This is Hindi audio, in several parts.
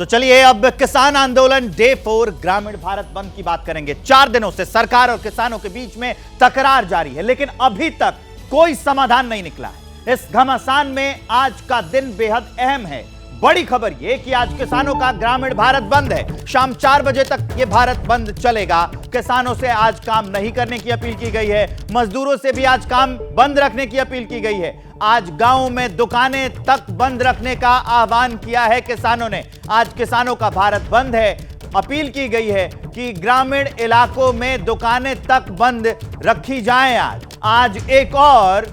तो चलिए अब किसान आंदोलन डे 4 ग्रामीण भारत बंद की बात करेंगे। 4 दिनों से सरकार और किसानों के बीच में तकरार जारी है, लेकिन अभी तक कोई समाधान नहीं निकला है। इस घमासान में आज का दिन बेहद अहम है। बड़ी खबर यह कि आज किसानों का ग्रामीण भारत बंद है। शाम 4 बजे तक यह भारत बंद चलेगा। किसानों से आज काम नहीं करने की अपील की गई है। मजदूरों से भी आज काम बंद रखने की अपील की गई है। आज गांवों में दुकानें तक बंद रखने का आह्वान किया है किसानों ने। आज किसानों का भारत बंद है। अपील की गई है कि ग्रामीण इलाकों में दुकानें तक बंद रखी जाएं। आज एक और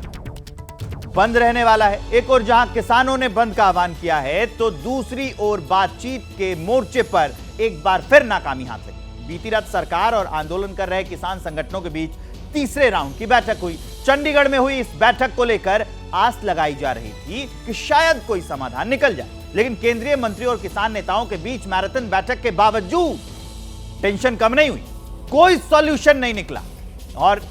बंद रहने वाला है। एक और जहां किसानों ने बंद का आह्वान किया है, तो दूसरी ओर बातचीत के मोर्चे पर एक बार फिर नाकामी हाथ लगी। बीती रात सरकार और आंदोलन कर रहे किसान संगठनों के बीच तीसरे राउंड की बैठक हुई। चंडीगढ़ में हुई इस बैठक को लेकर आस लगाई जा रही थी कि शायद कोई समाधान निकल जाए, लेकिन केंद्रीय मंत्री और किसान नेताओं के बीच मैराथन बैठक के बावजूद टेंशन कम नहीं हुई, कोई सॉल्यूशन नहीं निकला और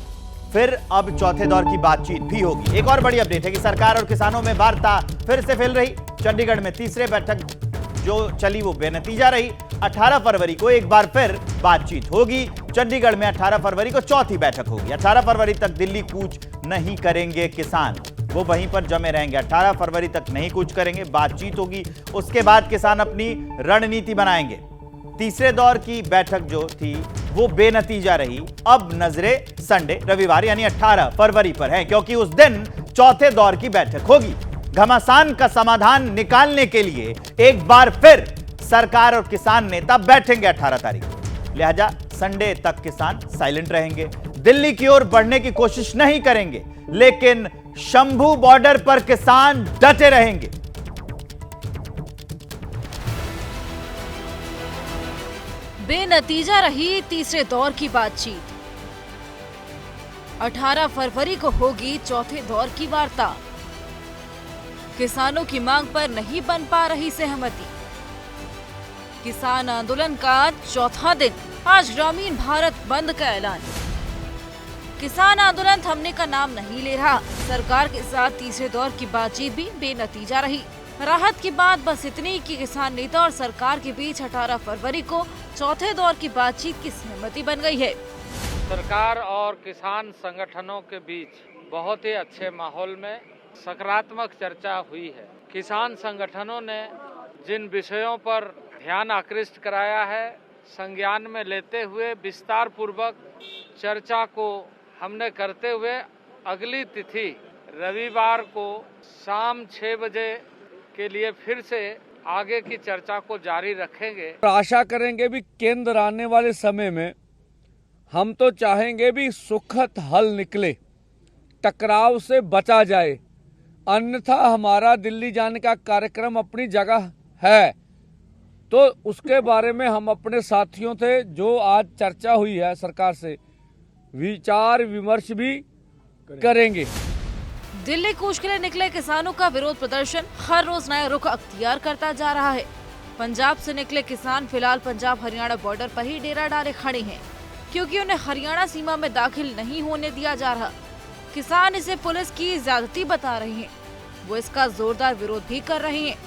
फिर अब चौथे दौर की बातचीत भी होगी। एक और बड़ी अपडेट है कि सरकार और किसानों में वार्ता फिर से फैल रही। चंडीगढ़ में तीसरे बैठक जो चली वो बेनतीजा रही। 18 फरवरी को एक बार फिर बातचीत होगी। चंडीगढ़ में 18 फरवरी को चौथी बैठक होगी। 18 फरवरी तक दिल्ली कूच नहीं करेंगे किसान, वो वहीं पर जमे रहेंगे। 18 फरवरी तक नहीं कूच करेंगे, बातचीत होगी। उसके बाद किसान अपनी रणनीति बनाएंगे। तीसरे दौर की बैठक जो थी वो बेनतीजा रही। अब नजरें संडे रविवार यानी 18 फरवरी पर है, क्योंकि उस दिन चौथे दौर की बैठक होगी। घमासान का समाधान निकालने के लिए एक बार फिर सरकार और किसान नेता बैठेंगे 18 तारीख को। लिहाजा संडे तक किसान साइलेंट रहेंगे, दिल्ली की ओर बढ़ने की कोशिश नहीं करेंगे, लेकिन शंभू बॉर्डर पर किसान डटे रहेंगे। बेनतीजा रही तीसरे दौर की बातचीत। 18 फरवरी को होगी चौथे दौर की वार्ता। किसानों की मांग पर नहीं बन पा रही सहमति। किसान आंदोलन का चौथा दिन, आज ग्रामीण भारत बंद का ऐलान। किसान आंदोलन थमने का नाम नहीं ले रहा। सरकार के साथ तीसरे दौर की बातचीत भी बेनतीजा रही। राहत की बात बस इतनी कि किसान नेता और सरकार के बीच 18 फरवरी को चौथे दौर की बातचीत की सहमति बन गई है। सरकार और किसान संगठनों के बीच बहुत ही अच्छे माहौल में सकारात्मक चर्चा हुई है। किसान संगठनों ने जिन विषयों पर ध्यान आकृष्ट कराया है, संज्ञान में लेते हुए विस्तार पूर्वक चर्चा को हमने करते हुए अगली तिथि रविवार को शाम 6 बजे के लिए फिर से आगे की चर्चा को जारी रखेंगे। आशा करेंगे भी केंद्र आने वाले समय में हम तो चाहेंगे भी सुखद हल निकले, टकराव से बचा जाए। अन्यथा हमारा दिल्ली जाने का कार्यक्रम अपनी जगह है, तो उसके बारे में हम अपने साथियों से जो आज चर्चा हुई है सरकार से विचार विमर्श भी करेंगे। दिल्ली कूच के लिए निकले किसानों का विरोध प्रदर्शन हर रोज नया रुख अख्तियार करता जा रहा है। पंजाब से निकले किसान फिलहाल पंजाब हरियाणा बॉर्डर पर ही डेरा डाले खड़े हैं, क्योंकि उन्हें हरियाणा सीमा में दाखिल नहीं होने दिया जा रहा। किसान इसे पुलिस की ज्यादती बता रहे हैं। वो इसका जोरदार विरोध भी कर रहे हैं।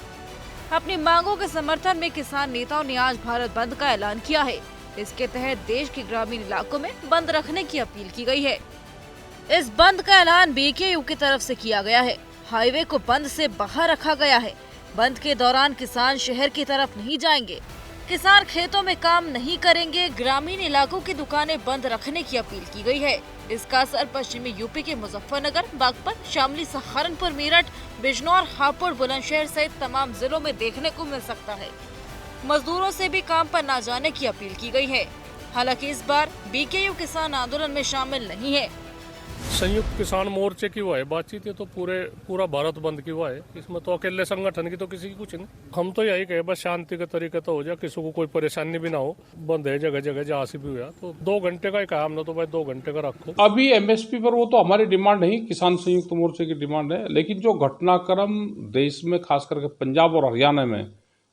अपनी मांगों के समर्थन में किसान नेताओं ने आज भारत बंद का ऐलान किया है। इसके तहत देश के ग्रामीण इलाकों में बंद रखने की अपील की गई है। इस बंद का ऐलान बीकेयू की तरफ से किया गया है। हाईवे को बंद से बाहर रखा गया है। बंद के दौरान किसान शहर की तरफ नहीं जाएंगे, किसान खेतों में काम नहीं करेंगे, ग्रामीण इलाकों की दुकानें बंद रखने की अपील की गई है। इसका असर पश्चिमी यूपी के मुजफ्फरनगर, बागपत, शामली, सहारनपुर, मेरठ, बिजनौर, हापुड़, बुलंदशहर सहित तमाम जिलों में देखने को मिल सकता है। मजदूरों से भी काम पर न जाने की अपील की गई है। हालांकि इस बार बीकेयू किसान आंदोलन में शामिल नहीं है। संयुक्त किसान मोर्चे की हुआ है बातचीत, ये तो पूरा भारत बंद की हुआ है। इसमें तो अकेले संगठन की तो किसी की कुछ नहीं। हम तो यही कहे बस शांति के तरीके तो हो जाए, किसी को कोई परेशानी भी ना हो। बंद है जगह जगह जहाँ से भी हुआ, तो 2 घंटे का ही कहा हमने, तो भाई 2 घंटे का रखो। अभी एमएसपी पर वो तो हमारी डिमांड नहीं, किसान संयुक्त मोर्चे की डिमांड है। लेकिन जो घटनाक्रम देश में खास करके पंजाब और हरियाणा में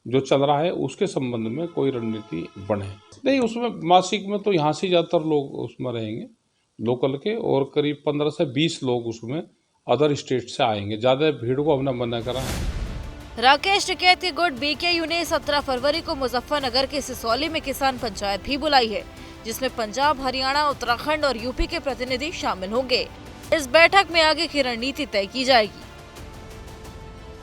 जो चल रहा है उसके संबंध में कोई रणनीति बने नहीं। उसमें मासिक में तो यहाँ से ज्यादातर लोग उसमें रहेंगे लोकल के, और करीब 15 से 20 लोग उसमें अदर स्टेट से आएंगे। ज़्यादा भीड़ को हमने मना करा है। राकेश टिकैत के गुट बीकेयू ने 17 फरवरी को मुजफ्फरनगर के सिसौली में किसान पंचायत भी बुलाई है, जिसमें पंजाब, हरियाणा, उत्तराखंड और यूपी के प्रतिनिधि शामिल होंगे। इस बैठक में आगे की रणनीति तय की जाएगी।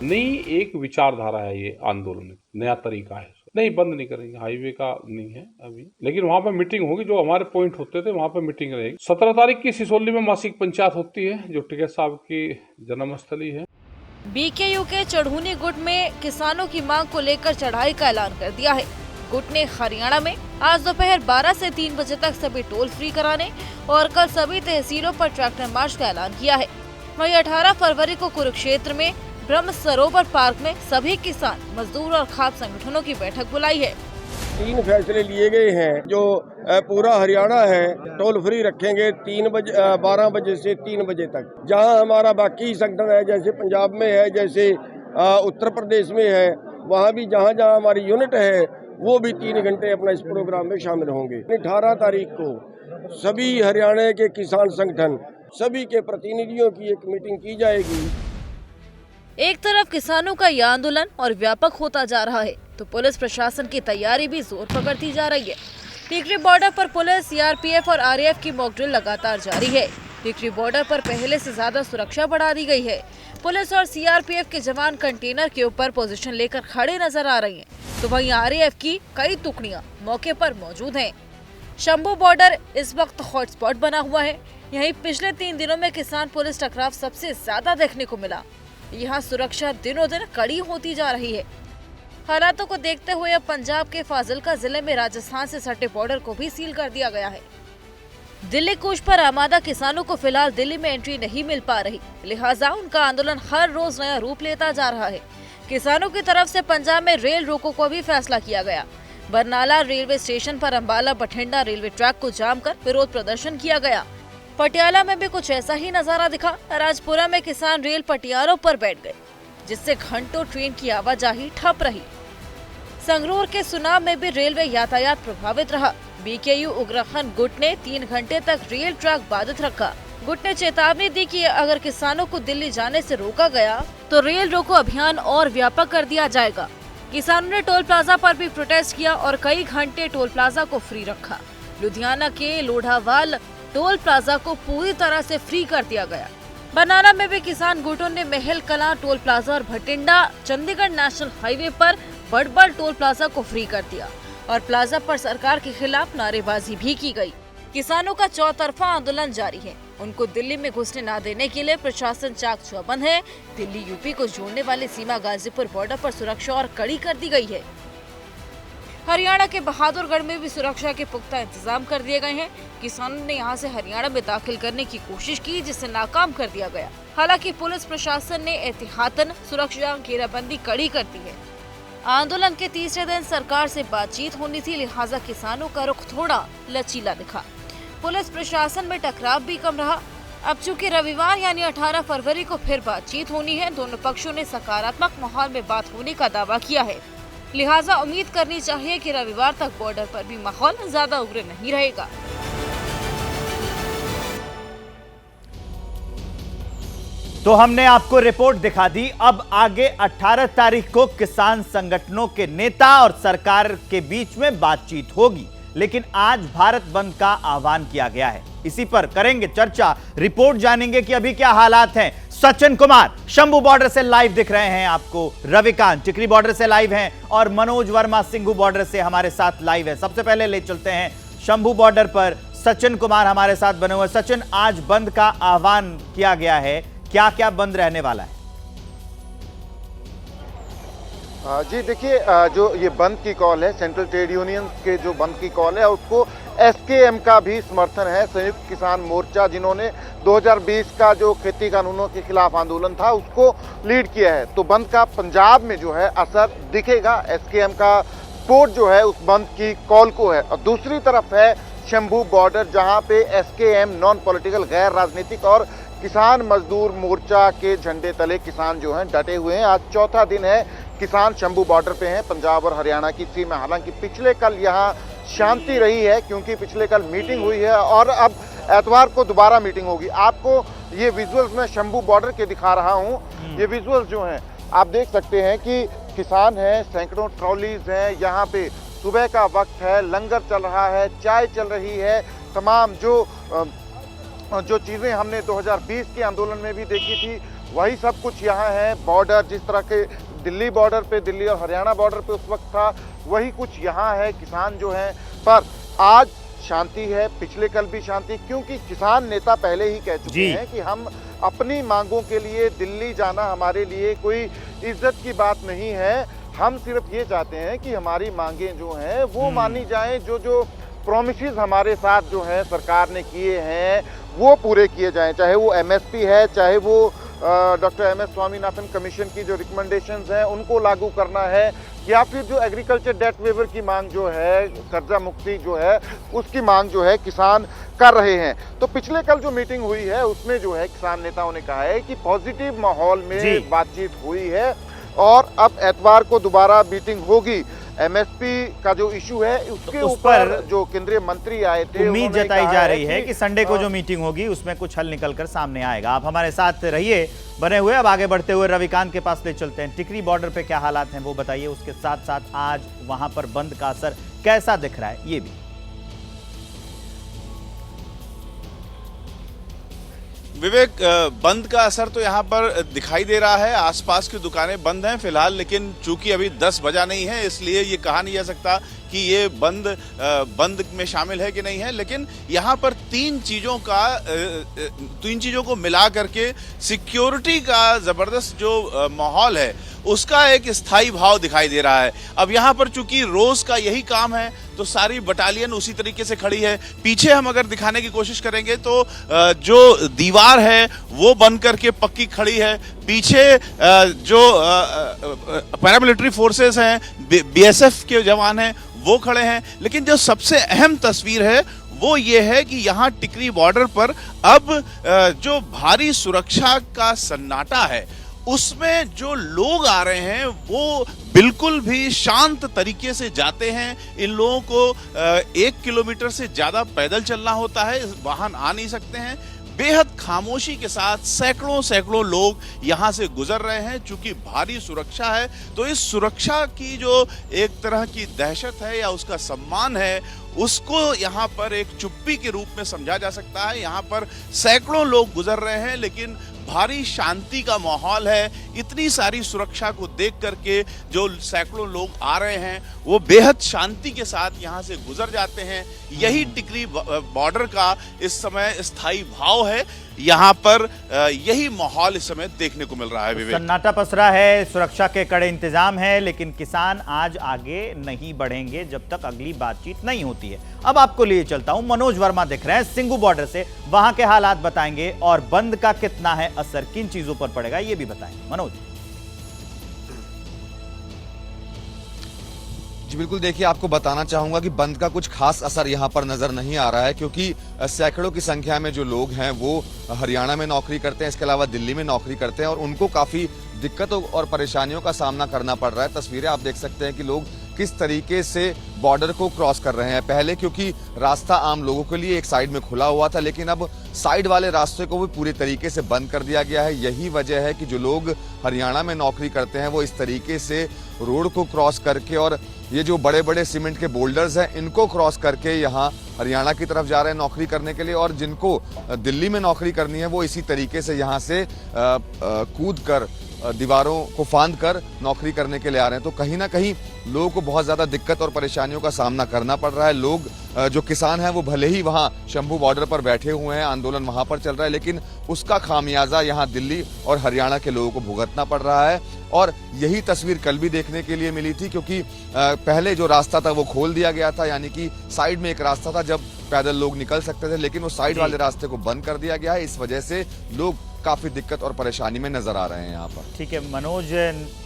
नई एक विचारधारा है ये आंदोलन, नया तरीका है। नहीं, बंद नहीं करेंगे, हाईवे का नहीं है अभी, लेकिन वहाँ पे मीटिंग होगी। जो हमारे पॉइंट होते थे वहाँ पे मीटिंग रहेगी। 17 तारीख की सिसौली में मासिक पंचायत होती है, जो टिकैत साहब की जन्मस्थली है। बीकेयू के चढ़ूनी गुट में किसानों की मांग को लेकर चढ़ाई का ऐलान कर दिया है। गुट ने हरियाणा में आज दोपहर 12 से 3 बजे तक सभी टोल फ्री कराने और कल सभी तहसीलों पर ट्रैक्टर मार्च का ऐलान किया है। वहीं 18 फरवरी को कुरुक्षेत्र में ब्रह्म सरोवर पार्क में सभी किसान, मजदूर और खाद्य संगठनों की बैठक बुलाई है। 3 फैसले लिए गए हैं। जो पूरा हरियाणा है टोल फ्री रखेंगे 12 बजे से 3 बजे तक। जहां हमारा बाकी संगठन है, जैसे पंजाब में है, जैसे उत्तर प्रदेश में है, वहां भी जहां जहां हमारी यूनिट है वो भी 3 घंटे अपना इस प्रोग्राम में शामिल होंगे। 18 तारीख को सभी हरियाणा के किसान संगठन, सभी के प्रतिनिधियों की एक मीटिंग की जाएगी। एक तरफ किसानों का यह आंदोलन और व्यापक होता जा रहा है, तो पुलिस प्रशासन की तैयारी भी जोर पकड़ती जा रही है। टिकरी बॉर्डर पर पुलिस, सीआरपीएफ और आरएएफ की मॉक ड्रिल लगातार जारी है। टिकरी बॉर्डर पर पहले से ज्यादा सुरक्षा बढ़ा दी गई है। पुलिस और सीआरपीएफ के जवान कंटेनर के ऊपर पोजीशन लेकर खड़े नजर आ रही हैं, तो वहीं आरएएफ की कई टुकड़ियां मौके पर मौजूद हैं। शंभू बॉर्डर इस वक्त हॉटस्पॉट बना हुआ है। यहीं पिछले 3 दिनों में किसान पुलिस टकराव सबसे ज्यादा देखने को मिला। यहाँ सुरक्षा दिनों दिन कड़ी होती जा रही है। हालातों को देखते हुए अब पंजाब के फाजिल्का जिले में राजस्थान से सटे बॉर्डर को भी सील कर दिया गया है। दिल्ली कूच पर आमादा किसानों को फिलहाल दिल्ली में एंट्री नहीं मिल पा रही, लिहाजा उनका आंदोलन हर रोज नया रूप लेता जा रहा है। किसानों की तरफ से पंजाब में रेल रोको को भी फैसला किया गया। बरनाला रेलवे स्टेशन पर अंबाला बठिंडा रेलवे ट्रैक को जाम कर विरोध प्रदर्शन किया गया। पटियाला में भी कुछ ऐसा ही नजारा दिखा। राजपुरा में किसान रेल पटियारों पर बैठ गए, जिससे घंटों ट्रेन की आवाजाही ठप रही। संगरूर के सुनाम में भी रेलवे यातायात प्रभावित रहा। बीकेयू उग्रखंड गुट ने 3 घंटे तक रेल ट्रैक बाधित रखा। गुट ने चेतावनी दी कि अगर किसानों को दिल्ली जाने से रोका गया तो रेल रोको अभियान और व्यापक कर दिया जाएगा। किसानों ने टोल प्लाजा पर भी प्रोटेस्ट किया और कई घंटे टोल प्लाजा को फ्री रखा। लुधियाना के लोढ़ावाल टोल प्लाजा को पूरी तरह से फ्री कर दिया गया। बनाना में भी किसान गुटों ने महल कलां टोल प्लाजा और भटिंडा चंडीगढ़ नेशनल हाईवे पर बड़बड़ टोल प्लाजा को फ्री कर दिया और प्लाजा पर सरकार के खिलाफ नारेबाजी भी की गई। किसानों का चौतरफा आंदोलन जारी है। उनको दिल्ली में घुसने न देने के लिए प्रशासन चाक चौबंद है। दिल्ली यूपी को जोड़ने वाली सीमा गाजीपुर बॉर्डर पर सुरक्षा और कड़ी कर दी गई है। हरियाणा के बहादुरगढ़ में भी सुरक्षा के पुख्ता इंतजाम कर दिए गए हैं। किसानों ने यहां से हरियाणा में दाखिल करने की कोशिश की, जिसे नाकाम कर दिया गया। हालांकि पुलिस प्रशासन ने एहतियातन सुरक्षा घेराबंदी कड़ी कर दी है। आंदोलन के तीसरे दिन सरकार से बातचीत होनी थी, लिहाजा किसानों का रुख थोड़ा लचीला दिखा। पुलिस प्रशासन में टकराव भी कम रहा। अब चूंकि रविवार यानी 18 फरवरी को फिर बातचीत होनी है, दोनों पक्षों ने सकारात्मक माहौल में बात होने का दावा किया है। लिहाजा उम्मीद करनी चाहिए कि रविवार तक बॉर्डर पर भी माहौल ज्यादा उग्र नहीं रहेगा। तो हमने आपको रिपोर्ट दिखा दी। अब आगे 18 तारीख को किसान संगठनों के नेता और सरकार के बीच में बातचीत होगी, लेकिन आज भारत बंद का आह्वान किया गया है। इसी पर करेंगे चर्चा, रिपोर्ट जानेंगे कि अभी क्या हालात हैं। सचिन कुमार शंभू बॉर्डर से लाइव दिख रहे हैं आपको, रविकांत टिकरी बॉर्डर से लाइव हैं और मनोज वर्मा सिंघू बॉर्डर से हमारे साथ लाइव है। सबसे पहले ले चलते हैं शंभू बॉर्डर पर, सचिन कुमार हमारे साथ बने हुए। सचिन, आज बंद का आह्वान किया गया है, क्या क्या बंद रहने वाला है? जी देखिए, जो ये बंद की कॉल है, सेंट्रल ट्रेड यूनियन के जो बंद की कॉल है, उसको एसकेएम का भी समर्थन है। संयुक्त किसान मोर्चा, जिन्होंने 2020 का जो खेती कानूनों के खिलाफ आंदोलन था उसको लीड किया है, तो बंद का पंजाब में जो है असर दिखेगा। एसकेएम का सपोर्ट जो है उस बंद की कॉल को है। और दूसरी तरफ है शंभू बॉर्डर, जहां पे एसकेएम नॉन पॉलिटिकल, गैर राजनीतिक और किसान मजदूर मोर्चा के झंडे तले किसान जो हैं डटे हुए हैं। आज चौथा दिन है किसान शंभू बॉर्डर पे हैं, पंजाब और हरियाणा की सीमा। हालांकि पिछले कल यहाँ शांति रही है, क्योंकि पिछले कल मीटिंग हुई है और अब एतवार को दोबारा मीटिंग होगी। आपको ये विजुअल्स मैं शंभू बॉर्डर के दिखा रहा हूँ। ये विजुअल्स जो हैं आप देख सकते हैं कि किसान हैं, सैकड़ों ट्रॉलीज हैं, यहाँ पे सुबह का वक्त है, लंगर चल रहा है, चाय चल रही है, तमाम जो चीज़ें हमने 2020 के आंदोलन में भी देखी थी वही सब कुछ यहाँ है। बॉर्डर जिस तरह के दिल्ली बॉर्डर पे, दिल्ली और हरियाणा बॉर्डर पे उस वक्त था, वही कुछ यहाँ है। किसान जो हैं, पर आज शांति है, पिछले कल भी शांति, क्योंकि किसान नेता पहले ही कह चुके हैं कि हम अपनी मांगों के लिए दिल्ली जाना हमारे लिए कोई इज्जत की बात नहीं है। हम सिर्फ ये चाहते हैं कि हमारी मांगें जो हैं वो मानी जाएं, जो प्रॉमिसेस हमारे साथ जो है सरकार ने किए हैं वो पूरे किए जाएं, चाहे वो एमएसपी है, चाहे वो डॉक्टर एमएस स्वामीनाथन कमीशन की जो रिकमेंडेशंस हैं उनको लागू करना है, या फिर जो एग्रीकल्चर डेट वेवर की मांग जो है, कर्जा मुक्ति जो है, उसकी मांग जो है किसान कर रहे हैं। तो पिछले कल जो मीटिंग हुई है उसमें जो है किसान नेताओं ने कहा है कि पॉजिटिव माहौल में बातचीत हुई है और अब एतवार को दोबारा मीटिंग होगी। एमएसपी का जो इशू है उसके ऊपर जो केंद्रीय मंत्री आए थे, उम्मीद जताई जा रही है कि संडे को जो मीटिंग होगी उसमें कुछ हल निकलकर सामने आएगा। आप हमारे साथ रहिए बने हुए। अब आगे बढ़ते हुए रविकांत के पास ले चलते हैं। टिकरी बॉर्डर पे क्या हालात हैं वो बताइए, उसके साथ साथ आज वहां पर बंद का असर कैसा दिख रहा है ये भी। विवेक, बंद का असर तो यहाँ पर दिखाई दे रहा है। आसपास की दुकानें बंद हैं फिलहाल, लेकिन चूंकि अभी 10 बजा नहीं है इसलिए ये कहा नहीं जा सकता कि ये बंद में शामिल है कि नहीं है। लेकिन यहाँ पर तीन चीजों को मिला करके सिक्योरिटी का जबरदस्त जो माहौल है उसका एक स्थायी भाव दिखाई दे रहा है। अब यहाँ पर चूंकि रोज का यही काम है तो सारी बटालियन उसी तरीके से खड़ी है। पीछे हम अगर दिखाने की कोशिश करेंगे तो जो दीवार है वो बन करके पक्की खड़ी है। पीछे जो पैरामिलिट्री फोर्सेस हैं, बीएसएफ के जवान हैं, वो खड़े हैं। लेकिन जो सबसे अहम तस्वीर है वो ये है कि यहाँ टिकरी बॉर्डर पर अब जो भारी सुरक्षा का सन्नाटा है उसमें जो लोग आ रहे हैं वो बिल्कुल भी शांत तरीके से जाते हैं। इन लोगों को 1 किलोमीटर से ज्यादा पैदल चलना होता है, वाहन आ नहीं सकते हैं। बेहद खामोशी के साथ सैकड़ों लोग यहाँ से गुजर रहे हैं। चूंकि भारी सुरक्षा है तो इस सुरक्षा की जो एक तरह की दहशत है या उसका सम्मान है उसको यहाँ पर एक चुप्पी के रूप में समझा जा सकता है। यहाँ पर सैकड़ों लोग गुजर रहे हैं लेकिन भारी शांति का माहौल है। इतनी सारी सुरक्षा को देख करके जो सैकड़ों लोग आ रहे हैं वो बेहद शांति के साथ यहाँ से गुजर जाते हैं। यही टिकरी बॉर्डर का इस समय स्थायी भाव है। यहाँ पर यही माहौल इस समय देखने को मिल रहा है। विवेक, सन्नाटा पसरा है, सुरक्षा के कड़े इंतजाम है, लेकिन किसान आज आगे नहीं बढ़ेंगे जब तक अगली बातचीत नहीं होती है। अब आपको लिए चलता हूं, मनोज वर्मा दिख रहे हैं सिंगू बॉर्डर से, वहां के हालात बताएंगे और बंद का कितना है असर, किन चीजों पर पड़ेगा ये भी बताएंगे। मनोज जी बिल्कुल, देखिए आपको बताना चाहूंगा कि बंद का कुछ खास असर यहाँ पर नजर नहीं आ रहा है, क्योंकि सैकड़ों की संख्या में जो लोग हैं वो हरियाणा में नौकरी करते हैं, इसके अलावा दिल्ली में नौकरी करते हैं और उनको काफी दिक्कतों और परेशानियों का सामना करना पड़ रहा है। तस्वीरें आप देख सकते हैं कि लोग किस तरीके से बॉर्डर को क्रॉस कर रहे हैं। पहले क्योंकि रास्ता आम लोगों के लिए एक साइड में खुला हुआ था, लेकिन अब साइड वाले रास्ते को भी पूरी तरीके से बंद कर दिया गया है। यही वजह है कि जो लोग हरियाणा में नौकरी करते हैं वो इस तरीके से रोड को क्रॉस करके और ये जो बड़े बड़े सीमेंट के बोल्डर्स हैं इनको क्रॉस करके यहाँ हरियाणा की तरफ जा रहे हैं नौकरी करने के लिए, और जिनको दिल्ली में नौकरी करनी है वो इसी तरीके से यहाँ से कूद कर दीवारों को फांद कर नौकरी करने के लिए आ रहे हैं। तो कहीं ना कहीं लोगों को बहुत ज़्यादा दिक्कत और परेशानियों का सामना करना पड़ रहा है। लोग जो किसान हैं वो भले ही वहाँ शंभू बॉर्डर पर बैठे हुए हैं, आंदोलन वहाँ पर चल रहा है, लेकिन उसका खामियाजा यहाँ दिल्ली और हरियाणा के लोगों को भुगतना पड़ रहा है। और यही तस्वीर कल भी देखने के लिए मिली थी, क्योंकि पहले जो रास्ता था वो खोल दिया गया था, यानी कि साइड में एक रास्ता था जब पैदल लोग निकल सकते थे, लेकिन वो साइड वाले रास्ते को बंद कर दिया गया है। इस वजह से लोग काफी दिक्कत और परेशानी में नजर आ रहे हैं यहाँ पर। ठीक है मनोज,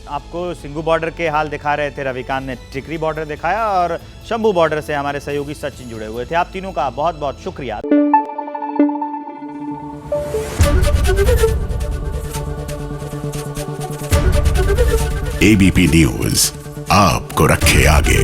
आपको सिंगू बॉर्डर के हाल दिखा रहे थे, रविकांत ने टिकरी बॉर्डर दिखाया और शंभू बॉर्डर से हमारे सहयोगी सचिन जुड़े हुए थे। आप तीनों का बहुत बहुत शुक्रिया। एबीपी न्यूज आपको रखे आगे।